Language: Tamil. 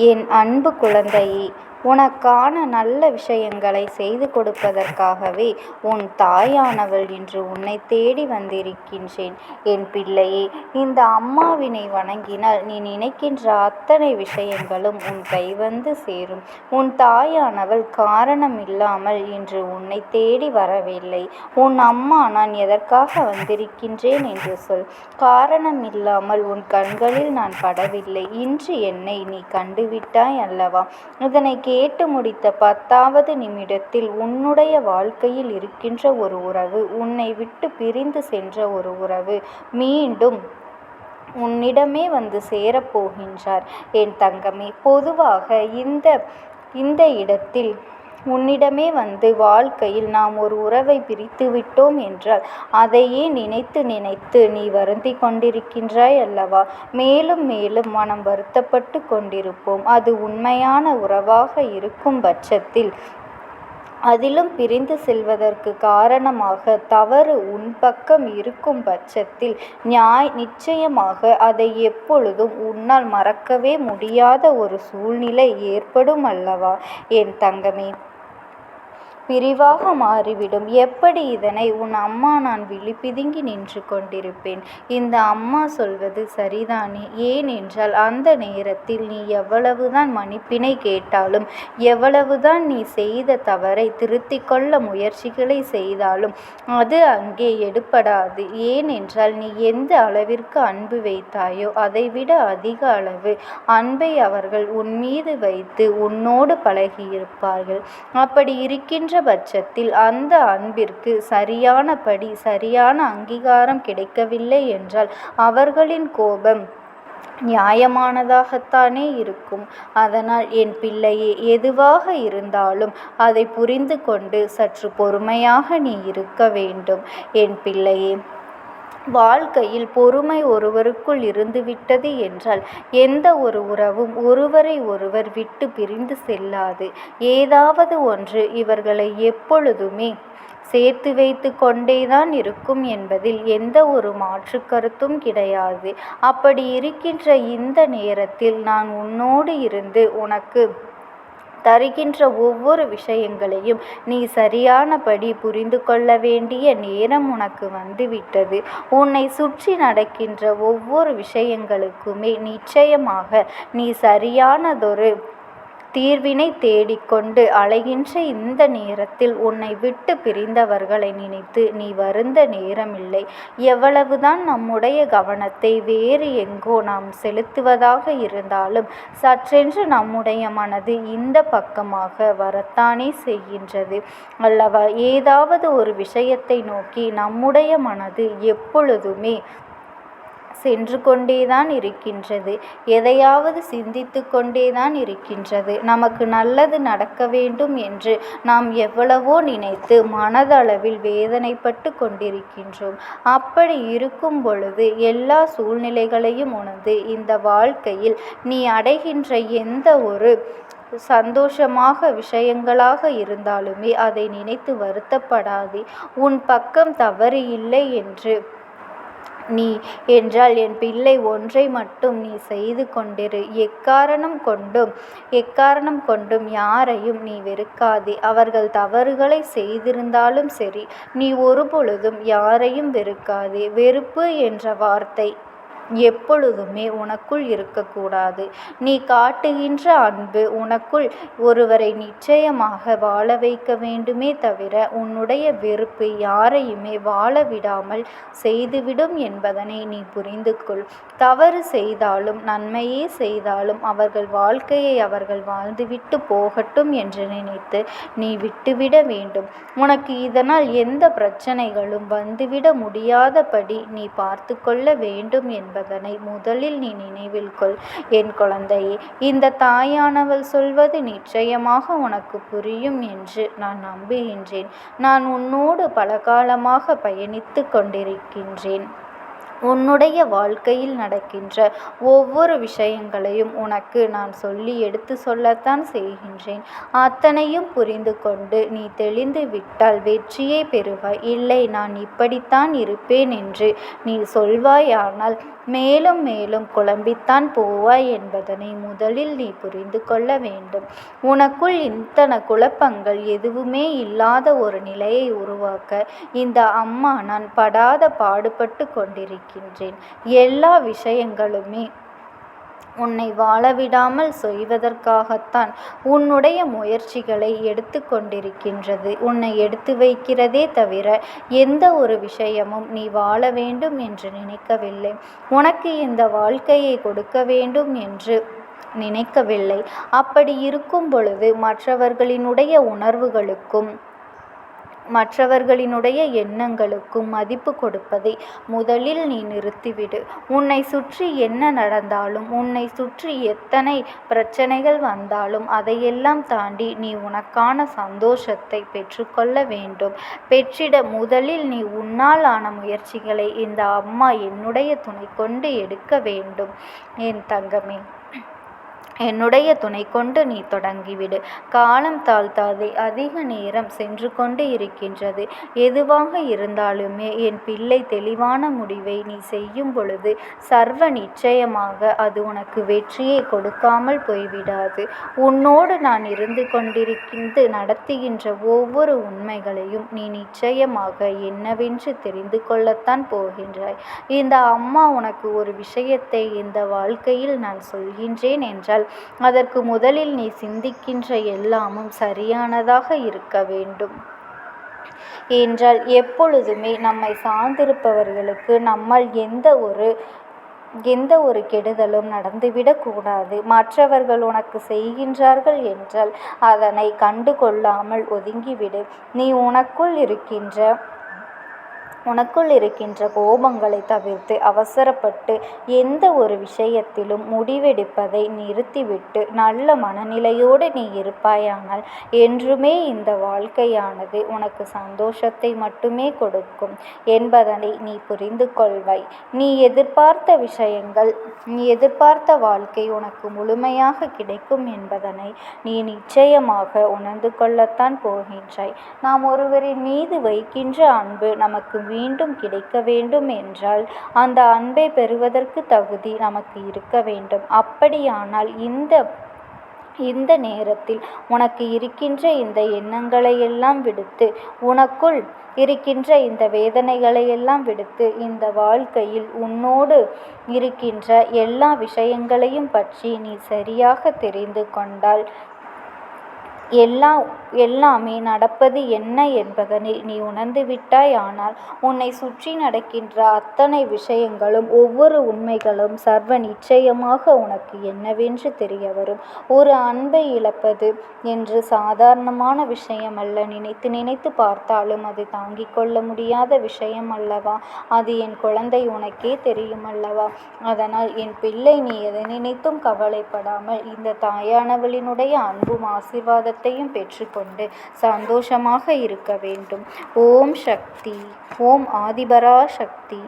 என் அன்பு குழந்தையே, உனக்கான நல்ல விஷயங்களை செய்து கொடுப்பதற்காகவே உன் தாயானவள் இன்று உன்னை தேடி வந்திருக்கின்றேன். என் பிள்ளையே, இந்த அம்மாவினை வணங்கினால் நீ நினைக்கின்ற அத்தனை விஷயங்களும் உன் கைவந்து சேரும். உன் தாயானவள் காரணமில்லாமல் இன்று உன்னை தேடி வரவில்லை. உன் அம்மா நான் எதற்காக வந்திருக்கின்றேன் என்று சொல். காரணமில்லாமல் உன் கண்களில் நான் படவில்லை. இன்று என்னை நீ கண்டுவிட்டாய் அல்லவா? இதனை கேட்டு முடித்த 10வது நிமிடத்தில் உன்னுடைய வாழ்க்கையில் இருக்கின்ற ஒரு உறவு, உன்னை விட்டு பிரிந்து சென்ற ஒரு உறவு மீண்டும் உன்னிடமே வந்து சேரப்போகின்றார். என் தங்கமே, பொதுவாக இந்த இடத்தில் உன்னிடமே வந்து வாழ்க்கையில் நாம் ஒரு உறவை பிரித்து விட்டோம் என்றால் அதையே நினைத்து நினைத்து நீ வருந்தி கொண்டிருக்கின்றாய் அல்லவா? மேலும் மேலும் மனம் வருத்தப்பட்டு கொண்டிருப்போம். அது உண்மையான உறவாக இருக்கும் பட்சத்தில், அதிலும் பிரிந்து செல்வதற்கு காரணமாக தவறு உன் பக்கம் இருக்கும் பட்சத்தில் நிச்சயமாக அதை எப்பொழுதும் உன்னால் மறக்கவே முடியாத ஒரு சூழ்நிலை ஏற்படும் அல்லவா? என் தங்கமே, பிரிவாக மாறிவிடும். எப்படி இதனை உன் அம்மா நான் விழிபிதுங்கி நின்று கொண்டிருப்பேன். இந்த அம்மா சொல்வது சரிதானே? ஏனென்றால் அந்த நேரத்தில் நீ எவ்வளவுதான் மன்னிப்பினை கேட்டாலும், எவ்வளவுதான் நீ செய்த தவறை திருத்திக் கொள்ள முயற்சிகளை செய்தாலும் அது அங்கே எடுபடாது. ஏனென்றால் நீ எந்த அளவிற்கு அன்பு வைத்தாயோ அதைவிட அதிக அளவு அன்பை அவர்கள் உன் மீது வைத்து உன்னோடு பழகியிருப்பார்கள். அப்படி இருக்கின்ற பட்சத்தில் அந்த அன்பிற்கு சரியான அங்கீகாரம் கிடைக்கவில்லை என்றால் அவர்களின் கோபம் நியாயமானதாகத்தானே இருக்கும். அதனால் என் பிள்ளையே, எதுவாக இருந்தாலும் அதை புரிந்து கொண்டு சற்று பொறுமையாக நீ இருக்க வேண்டும். என் பிள்ளையே, வாழ்க்கையில் பொறுமை ஒருவருக்குள் இருந்துவிட்டது என்றால் எந்த ஒரு உறவும் ஒருவரை ஒருவர் விட்டு பிரிந்து செல்லாது. ஏதாவது ஒன்று இவர்களை எப்பொழுதுமே சேர்த்து வைத்து கொண்டேதான் இருக்கும் என்பதில் எந்த ஒரு மாற்று கருத்தும் கிடையாது. அப்படி இருக்கின்ற இந்த நேரத்தில் நான் உன்னோடு இருந்து உனக்கு தருகின்ற ஒவ்வொரு விஷயங்களையும் நீ சரியானபடி புரிந்து கொள்ள வேண்டிய நேரம் உனக்கு வந்துவிட்டது. உன்னை சுற்றி நடக்கின்ற ஒவ்வொரு விஷயங்களுக்குமே நிச்சயமாக நீ சரியானதொரு தீர்வினை தேடிக்கொண்டு அலைகின்ற இந்த நேரத்தில் உன்னை விட்டு பிரிந்தவர்களை நினைத்து நீ வருந்த நேரமில்லை. எவ்வளவுதான் நம்முடைய கவனத்தை வேறு எங்கோ நாம் செலுத்துவதாக இருந்தாலும் சற்றென்று நம்முடைய மனது இந்த பக்கமாக வரத்தானே செய்கின்றது அல்லவா? ஏதாவது ஒரு விஷயத்தை நோக்கி நம்முடைய மனது எப்பொழுதுமே சென்று கொண்டேதான் இருக்கின்றது. எதையாவது சிந்தித்து கொண்டேதான் இருக்கின்றது. நமக்கு நல்லது நடக்க வேண்டும் என்று நாம் எவ்வளவோ நினைத்து மனதளவில் வேதனைப்பட்டு கொண்டிருக்கின்றோம். அப்படி இருக்கும் பொழுது எல்லா சூழ்நிலைகளையும் உணர்ந்து இந்த வாழ்க்கையில் நீ அடைகின்ற எந்த ஒரு சந்தோஷமாக விஷயங்களாக இருந்தாலுமே அதை நினைத்து வருத்தப்படாதே. உன் பக்கம் தவறு இல்லை என்று என்றால் என் பிள்ளை, ஒன்றை மட்டும் நீ செய்து கொண்டிரு. எக்காரணம் கொண்டும் யாரையும் நீ வெறுக்காதே. அவர்கள் தவறுகளை செய்திருந்தாலும் சரி, நீ ஒருபொழுதும் யாரையும் வெறுக்காதே. வெறுப்பு என்ற வார்த்தை எப்பொழுதுமே உனக்குள் இருக்கக்கூடாது. நீ காட்டுகின்ற அன்பு உனக்குள் ஒருவரை நிச்சயமாக வாழ வைக்க வேண்டுமே தவிர உன்னுடைய வெறுப்பு யாரையுமே வாழ விடாமல் செய்துவிடும் என்பதனை நீ புரிந்து கொள். தவறு செய்தாலும் நன்மையே செய்தாலும் அவர்கள் வாழ்க்கையை அவர்கள் வாழ்ந்துவிட்டு போகட்டும் என்று நினைத்து நீ விட்டுவிட வேண்டும். உனக்கு இதனால் எந்த பிரச்சனைகளும் வந்துவிட முடியாதபடி நீ பார்த்து கொள்ள வேண்டும் என்பதனை முதலில் நீ நினைவில் கொள். என் குழந்தையே, இந்த தாயானவள் சொல்வது நிச்சயமாக உனக்கு புரியும் என்று நான் நம்புகின்றேன். நான் உன்னோடு பல காலமாக பயணித்து கொண்டிருக்கின்றேன். உன்னுடைய வாழ்க்கையில் நடக்கின்ற ஒவ்வொரு விஷயங்களையும் உனக்கு நான் சொல்லி எடுத்து சொல்லத்தான் செய்கின்றேன். அத்தனையும் புரிந்து கொண்டு நீ தெளிந்து விட்டால் வெற்றியை பெறுவாய். இல்லை, நான் இப்படித்தான் இருப்பேன் என்று நீ சொல்வாயானால் மேலும் மேலும் குழம்பித்தான் போவாய் என்பதனை முதலில் நீ புரிந்து கொள்ள வேண்டும். உனக்குள் இத்தனை குழப்பங்கள் எதுவுமே இல்லாத ஒரு நிலையை உருவாக்க இந்த அம்மா நான் படாத பாடுபட்டு கொண்டிருக்கின்றேன். எல்லா விஷயங்களுமே உன்னை வாழவிடாமல் செய்வதற்காகத்தான் உன்னுடைய முயற்சிகளை எடுத்து கொண்டிருக்கின்றது. உன்னை எடுத்து வைக்கிறதே தவிர எந்த ஒரு விஷயமும் நீ வாழ வேண்டும் என்று நினைக்கவில்லை. உனக்கு இந்த வாழ்க்கையை கொடுக்க வேண்டும் என்று நினைக்கவில்லை. அப்படி இருக்கும் பொழுது மற்றவர்களினுடைய உணர்வுகளுக்கும் மற்றவர்களினுடைய எண்ணங்களுக்கும் மதிப்பு கொடுப்பதை முதலில் நீ நிறுத்திவிடு. உன்னை சுற்றி என்ன நடந்தாலும், உன்னை சுற்றி எத்தனை பிரச்சனைகள் வந்தாலும் அதையெல்லாம் தாண்டி நீ உனக்கான சந்தோஷத்தை பெற்றுக்கொள்ள வேண்டும். பெற்றிட முதலில் நீ உன்னால் ஆன முயற்சிகளை இந்த அம்மா என்னுடைய துணை கொண்டு எடுக்க வேண்டும். என் தங்கமே, என்னுடைய துணை கொண்டு நீ தொடங்கிவிடு. காலம் தாழ்த்தாதே. அதிக நேரம் சென்று கொண்டு இருக்கின்றது. எதுவாக இருந்தாலுமே என் பிள்ளை தெளிவான முடிவை நீ செய்யும் பொழுது சர்வ நிச்சயமாக அது உனக்கு வெற்றியை கொடுக்காமல் போய்விடாது. உன்னோடு நான் இருந்து கொண்டிருக்கின்ற நடத்துகின்ற ஒவ்வொரு உண்மைகளையும் நீ நிச்சயமாக என்னவென்று தெரிந்து கொள்ளத்தான் போகின்றாய். இந்த அம்மா உனக்கு ஒரு விஷயத்தை இந்த வாழ்க்கையில் நான் சொல்கின்றேன் என்றால் அதற்கு முதலில் நீ சிந்திக்கின்ற எல்லாமும் சரியானதாக இருக்க வேண்டும். என்றால் எப்பொழுதுமே நம்மை சார்ந்திருப்பவர்களுக்கு நம்மால் எந்த ஒரு கெடுதலும் நடந்துவிடக்கூடாது. மற்றவர்கள் உனக்கு செய்கின்றார்கள் என்றால் அதனை கண்டு கொள்ளாமல் ஒதுங்கிவிடு. நீ உனக்குள் இருக்கின்ற கோபங்களை தவிர்த்து அவசரப்பட்டு எந்த ஒரு விஷயத்திலும் முடிவெடுப்பதை நிறுத்திவிட்டு நல்ல மனநிலையோடு நீ இருப்பாயானால் என்றுமே இந்த வாழ்க்கையானது உனக்கு சந்தோஷத்தை மட்டுமே கொடுக்கும் என்பதனை நீ புரிந்து கொள்வாய். நீ எதிர்பார்த்த வாழ்க்கை உனக்கு முழுமையாக கிடைக்கும் என்பதனை நீ நிச்சயமாக உணர்ந்து கொள்ளத்தான் போகின்றாய். நாம் ஒருவரின் மீது வைக்கின்ற அன்பு நமக்கு மீண்டும் கிடைக்க வேண்டும் என்றால் அந்த அன்பை பெறுவதற்கு தகுதி நமக்கு இருக்க வேண்டும். அப்படியானால் இந்த நேரத்தில் உனக்கு இருக்கின்ற இந்த எண்ணங்களை எல்லாம் விடுத்து, உனக்குள் இருக்கின்ற இந்த வேதனைகளை எல்லாம் விடுத்து, இந்த வாழ்க்கையில் உன்னோடு இருக்கின்ற எல்லா விஷயங்களையும் பற்றி நீ சரியாக தெரிந்து கொண்டால் எல்லாமே நடப்பது என்ன என்பதனை நீ உணர்ந்து விட்டாய். ஆனால் உன்னை சுற்றி நடக்கின்ற அத்தனை விஷயங்களும் ஒவ்வொரு உண்மைகளும் சர்வ நிச்சயமாக உனக்கு என்னவென்று தெரிய வரும். ஒரு அன்பை இழப்பது என்று சாதாரணமான விஷயம் அல்ல. நினைத்து பார்த்தாலும் அது தாங்கிக் கொள்ள முடியாத விஷயம் அல்லவா? அது என் குழந்தை உனக்கே தெரியும் அல்லவா? அதனால் என் பிள்ளை, நீ எதை நினைத்தும் கவலைப்படாமல் இந்த தாயானவளினுடைய அன்பும் ஆசீர்வாதத்தையும் பெற்றுக்கொண்டு சந்தோஷமாக இருக்க வேண்டும். ஓம் சக்தி. ஓம் ஆதிபரா சக்தி.